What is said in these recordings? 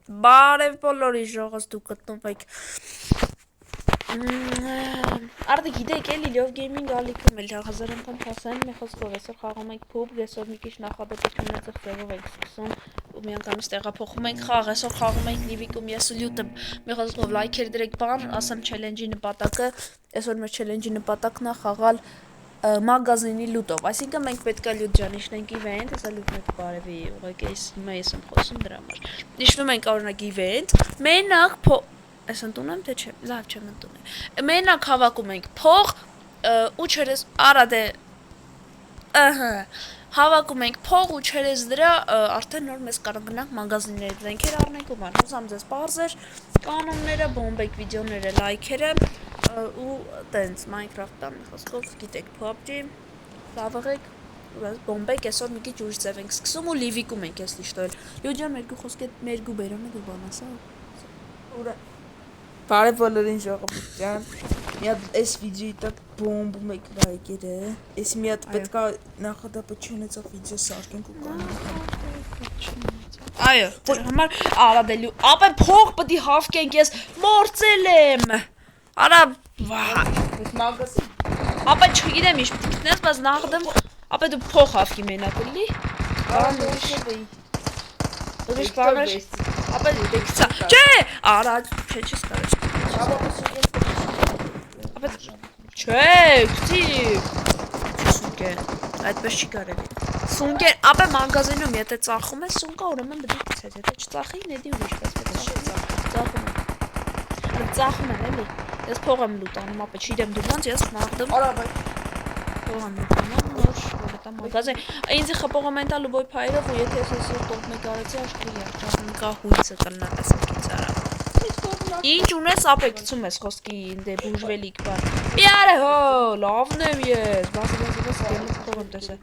Բարև բոլորի ժողոց դուք գտնում եք Արդը գիտեք էլի լյով գեյմինգ ալիքում էլ 1000 անգամ հասան մի խոսքով այսօր խաղում ենք փուբ այսօր մի քիչ նախադեպություն ունեցող ձևով ենք սկսում ու միանգամից տեղափոխում ենք խաղ այսօր խաղում ենք Նիվիկում ես ու լյուտը մի խոսքով լայքեր դրեք բան ասեմ չելենջի նպատակը այսօր մեր չելենջի նպատակն է խաղալ մագազինի լուտով այսինքն մենք պետքա լյուտ ջան իջնենք իվենտ հեսա լյուտն եք բարևի ուղղակի հիմա ես եմ խոսում դրա համար իջնում ենք օրինակ իվենտ մենակ Ես ընդունեմ թե չէ, լավ չեմ ընդունել Մենակ հավաքում ենք փող ու չերես արա դե Հավաքում ենք փող ու չերես դրա արդեն նոր մեզ կարող գնանք մագազիններից զենքեր առնենք ու ման հուսամ ձեզ պարզեր կանոնները, բոմբեք վիդեոները, լայքերը ու տենց Minecraft-ը մի խոսքով գիտեք PUBG լավ եղեք բոմբեք այսօր մի քիչ ուրիշ ձև ենք սկսում ու լիվիկում ենք ես լիշտոյել Լյուջան երկու խոսք է մերգու բերանը դու բան ասա Ուրա Բարև բոլորին ժողովուրդ ջան Մի հատ այս վիդեոյի տակ բոմբում եք լայքերը Այս մի հատ պետքա նախադապը չունեցող վիդեո սարքենք ու կանենք Այո, դրա համար արադելու Ապե փող պետք է հավկենք ես մորցել եմ Արա մագազին Ապե չգիտեմ ինչ պետք է գտնես, բայց նախդեմ Ապե դու փող հավքի մենակ էլի Ուրիշ բաներ Ապե դեքցա Չէ, արա չես կարել Ապե չէ, քցի Սունկեր, այդպես չի կարելի Սունկեր, ապե մագազինում եթե ծախում ես սունկա ուրեմն բդի կցես Եթե չծախի նեդի ուրիշ պես Ծախում եմ էլի Ես փող եմ լուտանում, ապե չիրեմ դու ոնց ես նախդեմ Արա բայ Փող եմ լուտանում, նոր շորետա մագազին Ինձի խպողոմենտալ ու բոյ պայրով ու եթե ես ես տողմե կարեցի աշկրի երջախնիկա հույցը կլնա տեսակից արա Ինչ ունես ապե գցում ես խոսքի դե բուժվելիք բան Պիարը հո, լավն եմ ես Բասի գելից փող եմ տեսել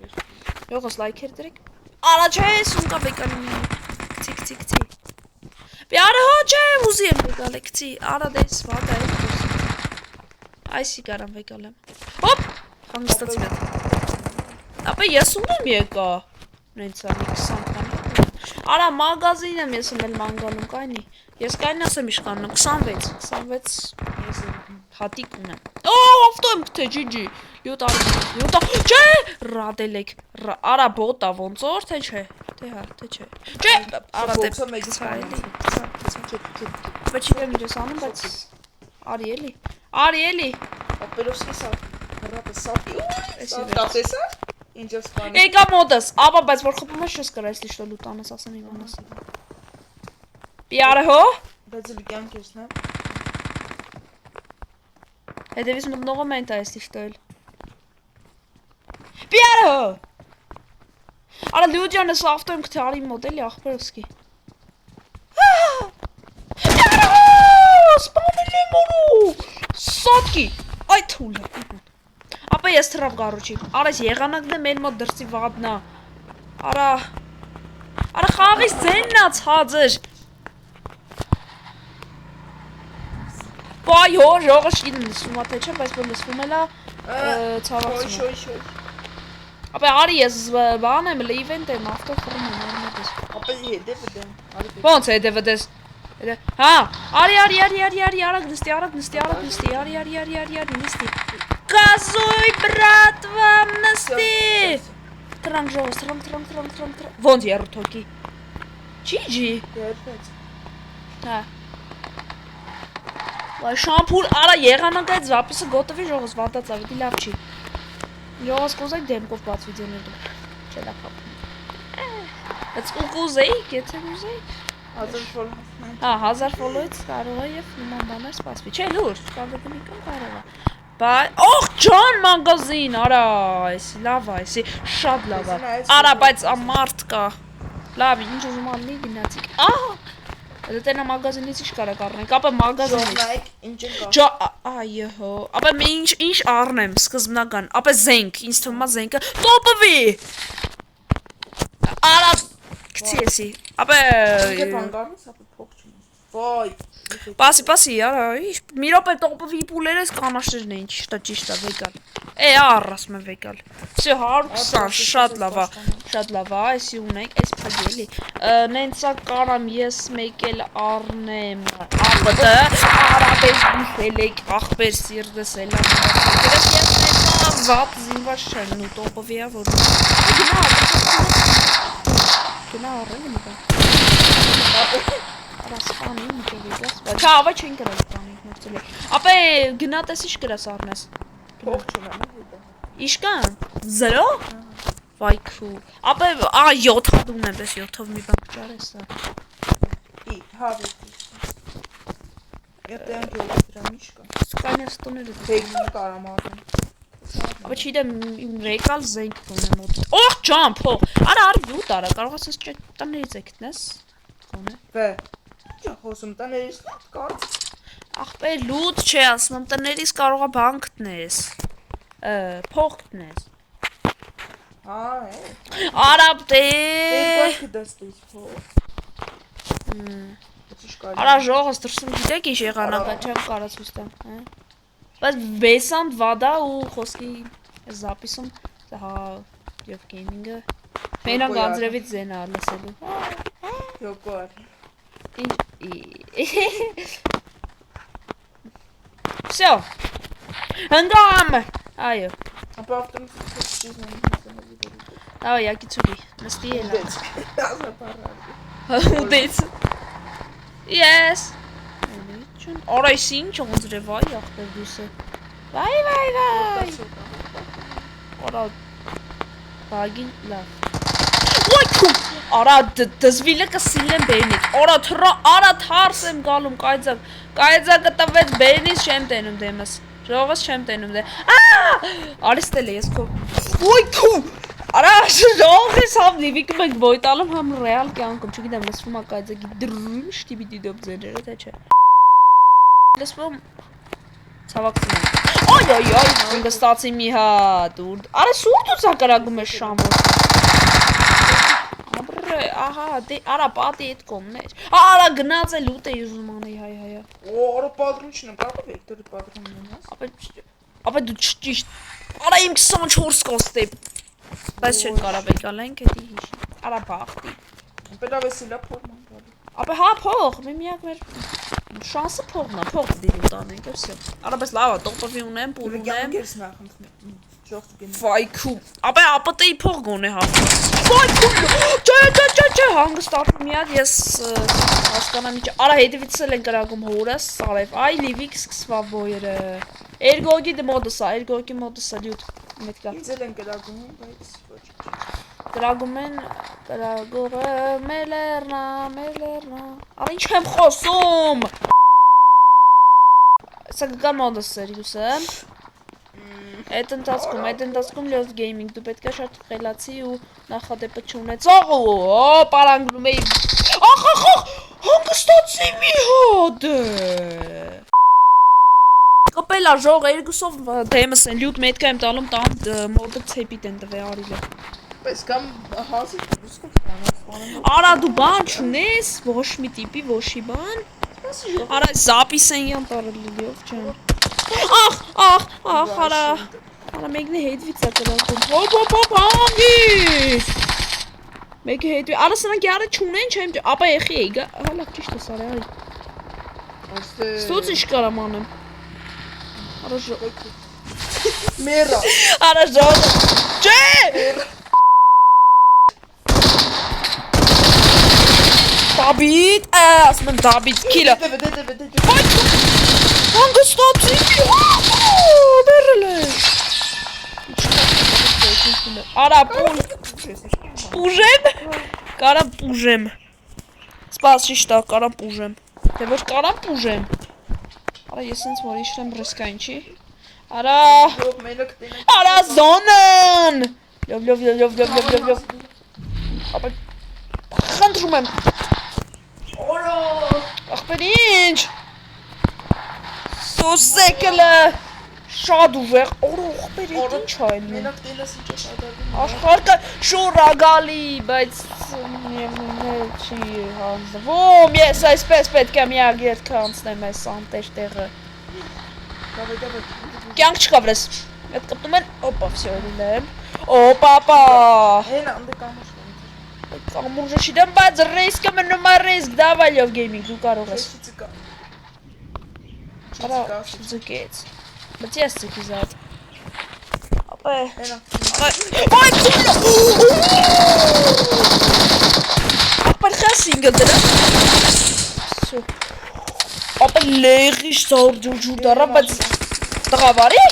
Յողս լայքեր դրեք Արա չէ, սունկա վեկանի մի Կցի Պիարը հո չէ, ուզի եմ վեկալ է կցի Արա դես վադա է Այսի կարամ վեկալ եմ Հոպ, հանգստացի մետ Ապե ես ունեմ եկա Նենց անի 20 կան Արա մագազին եմ ես եմ էլ մանգանում կայնի Ես կային ասեմ իշկաննում 26 ես հատիկ ունեմ ավտո եմ կթե ջիջի լյուտա չէ ռադել եք արա բոտա ոնց որ թե չէ թե հա թե չէ չէ արա դեպ բայց չգիտեմ ինչ ես անում բայց արի էլի ապերոսի սա հրատը սա տեսա ինչ ես կանի եկա մոտս ապա բայց որ խփում ես չես կարես լիշտո լուտանս ասեմ իմանաս Պիարը հո Բայց էլ կյանք ես նա Հետևից մտնողը մենտ այս լիշտոյել Պիարը հո Արա լյուջան ես ավտո եմ կթե արի մոտ էլի աղպերովսկի Պիարը հո Սպանել եմ որու Սատկի Այ թուլ է Ապա ես թրավ գարուչի Արա ես եղանակն է մեր մոտ դրսի վադնա Արա խաղիս ձեննա ցածր Բայ հո ժողը շիդն լսվում ա թե չէ, բայց որ լսվում էլա ցավացում Ապե արի ես բան եմ լիվենտ եմ ավտո խռում եմ արմատես Ապե հետևը դեմ Ոնց հետևը դես Հա արի արագ նստի արի նստի Կազույ բրատվա նստի Տրանք ժողս տրանք Ոնց երու թոքի Ջիջի Հա Շամփուր, արա եղանակ այդ զապիսը գոտովի ժողոս վատած ավետի լավ չի Ժողոս կուզեք դեմքով բաց վիդեոներ դուք Չէ լավ հապում Բայց ու կուզեիք, եթե կուզեիք 1000 ֆոլոյից Հա, 1000 ֆոլոյից կարող է և նման բաներ սպասվի Չէ լուրջ, կարդետինիկան կարող է Օխ ջան մագազին, արա, այսի լավ այսի, շատ լավ Արա, բայց ամարդ կա Լավ, ինչ ուզում ալնի գնացիք Դե տենա մագազինից ինչ կարակ առնենք, ապա մագազինից Այո հո, ապա ինչ առնեմ, սկզբնական, ապա զենք, ինձ թվում է զենքը, տոպվի Արա, կցի եսի, ապա Ոայ։ Պասի, արա, մի րոպե տոպվի պուլերես կանաշներն էին, ճիշտ է, վեկալ։ Առասմ է վեկալ։ Всё 120, շատ լավ է, այսի ունենք, այս փագելի։ Նենցա կարամ ես մեկ էլ առնեմ ԱՊԴ, արաբես դուխել եք, ախպեր սիրտս էլ ես նենցա վատ զինված չեն ու տոպվի է, որ գնա առել եմ իպա։ Սպանի ինչ է վեկաս, չա ավա չեն կրած սպանիք մերցել է, ապե գնա տես ինչ կրաս առնես, Փող չունեմ իշկան, զրո, վայքու, ապե 7 հատ ունեմ պես 7-ով մի բանք ճարես Ի, հավետի Ետեան գոլասրամ իշկա Սկանյաս տոները Բեգին կարամ առնեմ Ապե չիդեմ ռեկալ զենք տոնեմ ոտիտ Օղ ճան փող, արա արի յուտ արա, կարող ասես տներից է կտնես Վե, ինչ խոսում տներից կարծ Ախպե լուտ չէ ասնում, տներից կարող է բան գտնես Փող գտնես Արապ Երկոյք դստից փող Արա ժողս դրսում գիտեք ինչ եղանակա չեմ կարած ուստեմ Բայց բեսանդ վադա ու խոսքի զապիսում հա և գեյմինգը Մենակ անձրևից զեն ար լսելու Յոկար Всё Հնգամ Այո Ապա ավտոմատիկ չիզն Դավայ յակիցուգի նստի էլա Ուդեց Yes Արա այս ինչ անձրև այ ախպեր դուսը Վայ Արա Բագին լավ Ոյքու Արա դզվիլը կսիլեմ բերնից Արա թարս եմ գալում կայձակը տվեց բերնից չեմ տենում դեմս Ժողս չեմ տենում դեմ Արիստել է ես քո Ոյքու Արա ժողես համ նիվիկում ենք բոյտալում համ ռեալ կյանքում չգիտեմ լսվում է կայձակի դրում շտիպի դիդոբ ձեները թե չէ Լսվում ցավակցում եմ Այ հանգստացի մի հատ Արա սուրտ ու ցակարագում ես շամոր Աբրե ահա արա պատի այդ կոմներ Արա գնաց է լուտ է ուզում անեի հայ Արա պատրունչն եմ կարող վեկտորի պատրունն ունես Ապա դու ճիշտ Արա իմ 24 կոստե Բայց չեն կարա վեկալենք էդի հիշի Արա բախտի Պետա վեսիլա փորման գալի Ապա հա փող մի միակ մեր շանսը փողն է փող դիլուտ անենք վсё Արաբես լավ է տոպովի ունեմ պուր ունեմ Վայքու Ապա ապտեի փող գոնե հա Վայքու Չէ հանգստացում միակ ես հասկանամ ինչ Արա հետևից էլ են կրակում հորս Սարև այ լիվիկ սկսվա բոյերը Էրգոգի մոդսա լյուտ մետկա Ինձ էլ են կրակում բայց ոչ Կրագում են կրագողը մելերնա Արա ինչ եմ խոսում Սա գկան մոդս սերիուսը Այդ ընթացքում լյոս գեյմինգ դու պետք է շատ խելացի ու նախադեպը չունեցող ու պարանգնում էի Ախ հանգստացի մի հոտ Կպելա ժող երկուսով դեմս են լյուտ մետկա եմ տալում տան մորդը ծեպիտ են տվե արիլը Պես կամ հազի դուսկով Արա դու բան չունես ոչ մի տիպի ոչի բան Արա զապիս են յան տարելիով չեն Ախ Արա մեկն է հետվից է կրակում Հոպ հանգիս Մեկը հետվի Արա սրանք յարը չունեն չեմ Ապա եխի էի գա Հալակ ճիշտ է սարի արի Ստուց ինչ կարամ անեմ Արա ժող Մերա Արա ժող Չէ Դաբիտ, ասում եմ դաբիտ, կիլը Հանգստացի, բերել է Արա պուժեմ Կարամ պուժեմ Սպաս շիշտա, կարամ պուժեմ Դե որ կարամ պուժեմ Արա ես ինձ որ իշրեմ ռիսկային չի Արա զոնն Լով Ապա խնդրում եմ Ախպեր ինչ Սոսեկլը Շատ ուժեղ, ողբեր է ինչ այն։ Մենակ տենաս ինչ է պատահում։ Աշխարհը շուռ ա գալի, բայց միևնույն չի հանձնվում։ Ես այսպես պետք է միակ երթը անցնեմ այս անտեր տեղը։ Давай։ Կյանք չկա վրես։ Այդ կպտում են, օպա, всё լինեմ։ Օպա։ Հենա, անդե կամուշ։ Կամուրջը չդեմ, բայց ռիսկը մնում է ռիսկ, давай լավ գեյմինգ, դու կարող ես։ Արա, ձգեց։ Բայց ես ձգի զատ։ Ապա, Հենա։ Ոայ, քուլո։ Ապա խասինգը դրա։ Всё։ Ապա լեգիշ սորջուջու դարա, բայց տղավարի։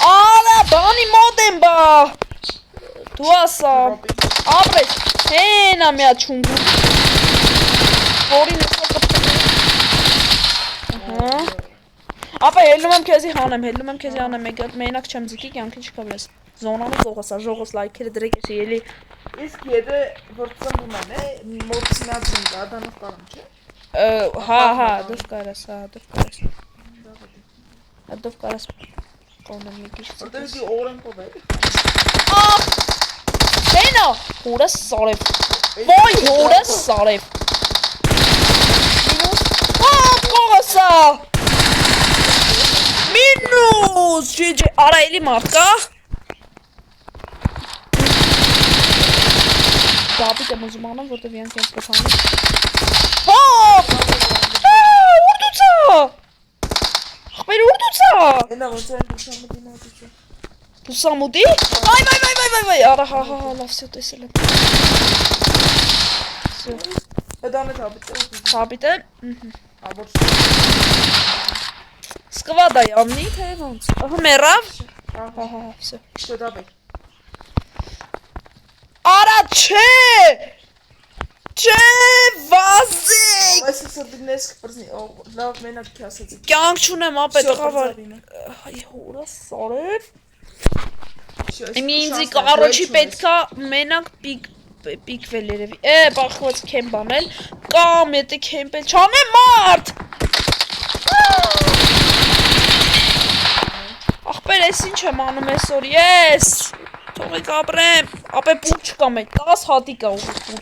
Արա, բանի մոտ եմ բա։ Դու ասա, ապրես, հենա միա չունգու, որին եսա կպտում եմ, ապա հելնում եմ քեզի հանեմ, մենակ չեմ ձգի, կյանքի չկա վրես, զոնանը զողս է, ժողս լայքերը դրեք ես ելի, իսկ եթե որ ծնվում են է, մորցնացին կա, դանով կարում չէ, հա, դով կարաս, դով կարաս, կոնեմ եկիշ ծգես, որտեղ դի օրենքով է, աղ, հենա, հորը սարև, ոյ հորը սարև, կողասա, մինուս, ջիջի, արա էլի մարդկա, դապիտ եմ ուզում անեմ, որտև յանք ենց կթանում, հոպ, ուրդուցա, խպեր ուրդուցա, հենա ոնց են դուսամուտի մատուցը, Դուսամուտի, վայ, արա, հա, լավ, всё, տեսել եմ, всё, Դանը թապիտ է, աբոր սկվադա յամնի, թե ոնց, մերավ, հա, всё, Շո դաբեք Արա չէ, վազիկ, Այս սրդիգներս կպրզնի, լավ մենակ կի ասացի կյանք չունեմ ապե տղավար, հորը սարև, Իմ ինձի կարոչի պետքա մենակ պիկվել երևի, բախված կեմպ անել, կամ եթե կեմպել չանեմ մարդ, աղբեր ես ինչ եմ անում այսօր, ես, թողեք ապրեմ, ապե պուլ չկա մեկ, 10 հատի կա ուղի պուլ,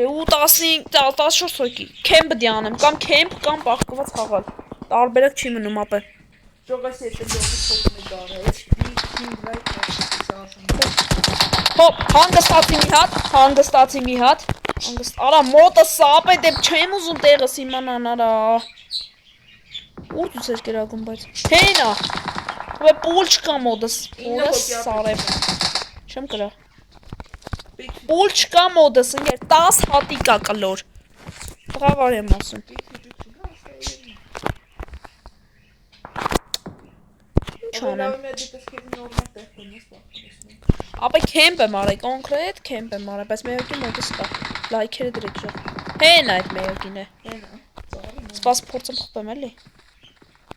ու 14 հոգի, կեմպ դի անեմ, կամ կեմպ, կամ բախկված խաղալ, տարբերակ չի մնում ապե, Ժողես եթե լողի փոքն է գարը, ես Հոպ, հանգստացի մի հատ, արա մոտը սապ է դեպ չեմ ուզում տեղս իմանան արա, ուրդուց էր կերագում բայց, հենա, վե պուլ չկա մոտս, որս սարև, չեմ կրա, պուլ չկա մոտս, ընգեր 10 հատի կա կլոր, տղավար եմ ասում, ինչ անեմ, ապե կեմպ եմ արել, կոնկրետ կեմպ եմ արել, բայց մեյոկի մոտս կա, լայքերը դրեք ժող, հեն այդ մեյոկին է, սպաս փորձեմ խպեմ էլի,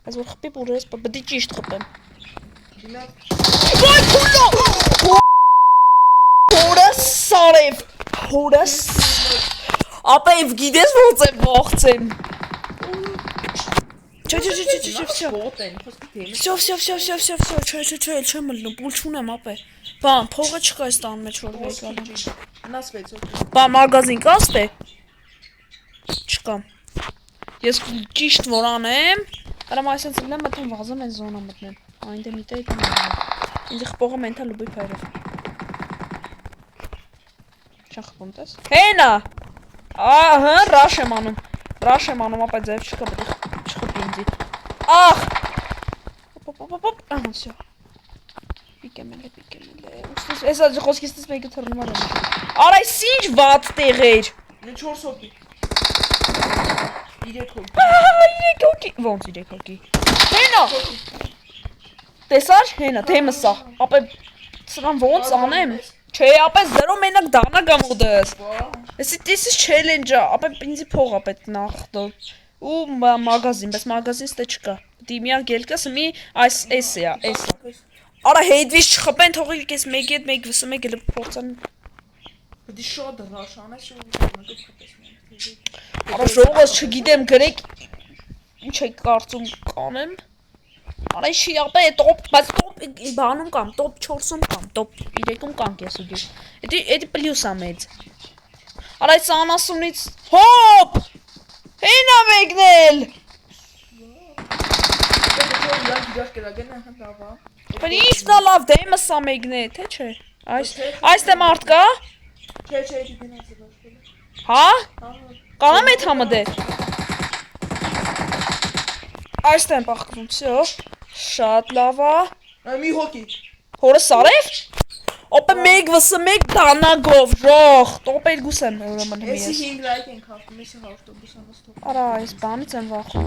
այս որ խպի բուր ես, բդի ճիշտ խպեմ, վայ կուլո, հորը սարև, ապե իվ գիդես ոնց եմ վաղցեմ, Всё, չեմ մլնում, պուլ չունեմ ապե, բան, փողը չկա այս տան մեջ որ վեկալում, բան, մագազին կա ասպե, չկա, ես ճիշտ որ անեմ, արամ այսենց լնեմ մտեմ վազեմ են զոնա մտնեմ, այնտե միտե ետեմ անեմ, ինձի խպողը մենթա լուբի պայրով, չան խպում տես, հենա, ահը, ռաշ եմ անում, ապա ձև չկա բդի չխպի ինձի, աղ, ահա, всё, պիկեմ էլ է, ես այդ խոսքիստից մեկը թռնում արեմ, արա այս ինչ վատ տեղեր, 4 հոգի, 3 հոգի, ոնց 3 հոգի, հենա, տեսար, հենա, թեմը սա, ապե, սրան ոնց անեմ, չէ, ապե 0 մենակ դանա գամոդս, եսի տեսիս չելենջա, ապե ինձի փող ապետ նախդոլ, ու մագազին, բայց մագազին ստե չկա, դիմիակ ելկս մի այս էս է, Արա հետվից չխպեն, թողիկ ես մեկի հետ մեկ վսում եք էլ փորձան Պետք է շատ դրաշ անես ու Արա ժողովուրդ չգիտեմ գրեք ինչ եք կարծում կանեմ Արա շիապե տոպ բայց տոպ բանում կամ տոպ 4-ում կամ տոպ 3-ում կամ ես ու դու Էդի պլյուս է մեծ Արա այս անասունից հոպ Հենա մեկնել Բայց ինչ նա լավ դեմս է մեկնե թե չէ Այս դե մարդ կա Չէ գնաց բաշխել Հա Կանամ այդ համը դե Այս դեմ պախկվում всё Շատ լավ է Մի հոգի Հորը սարև Օպե մեկ վսը մեկ դանագով ժող Տոպ երկուս եմ ուրեմն հիմի Էսի ես 5 լայք ենք հաղթում Էսի հաղթում Արա այս բանից եմ վախում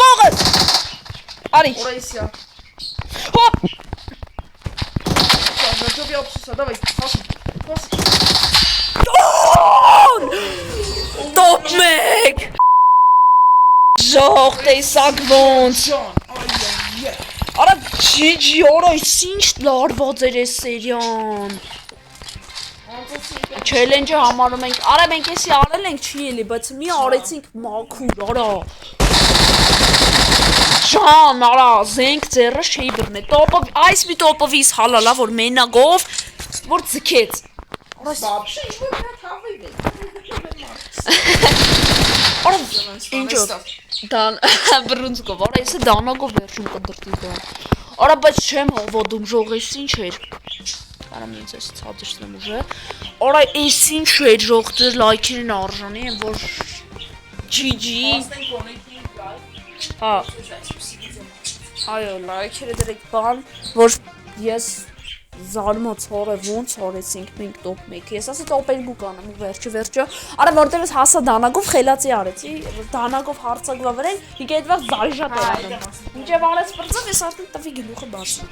Կողս Արի Օրայսիա Հոպ Վերջով յապսուսա դավայ Տոպ մեկ Ժող տեսակ ոնց Արա ջիջի օր այս ինչ լարված էր այս սերիան Չելենջը համարում ենք Արա մենք էսի արել ենք չի էլի բայց մի արեցինք մաքուր արա Ժան արա զենք ձեռս չէի բռնել Տոպով այս մի տոպովից հալալա որ մենագով որ ձգեց Բաբշե ինչ որ նա թավի Արա ինչո՞վ Դան բրունցկով արա էսը դանագով վերջում կդրտի դա Արա բայց չեմ հավատում ժողես ինչ էր Կարամ ինձ էս ցածրցնեմ ուժը Արա էս ինչ էր ժող դեր լայքերին արժանի են որ GG Հա Այո լայքերը դրեք բան որ ես Զարմոց հորը ոնց արեցինք մենք տոպ 1 Ես ասա տոպ 2 կանեմ ու վերջը Արա որտեղ ես հասա դանագով խելացի արեցի Դանագով հարցակվա վրեն Իգե այդվաղ զարիժատ էր անում Մինչև արեց պրծավ ես արդեն տվի գլուխը բացի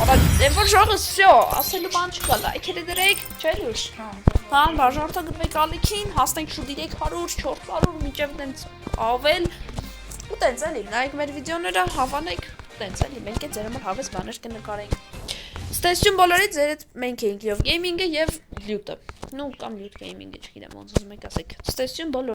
Արա որ ժողս всё ասելու բան չկա լայքերը դրեք չէ լույս Հան բաժանորդը գտվեք ալիքին հասնենք շուտ 300 400 մինչև տենց ավել ու տենց էլի նայեք մեր վիդեոները հավանեք Տենց էլի մենք է ձեր համար հավես բաներ կնկարենք Ստեսություն բոլորի ձեր հետ մենք էինք լիով գեյմինգը և լյուտը Նու կամ լյուտ գեյմինգը չգիտեմ ոնց ուզում եք ասեք Ստեսություն բոլոր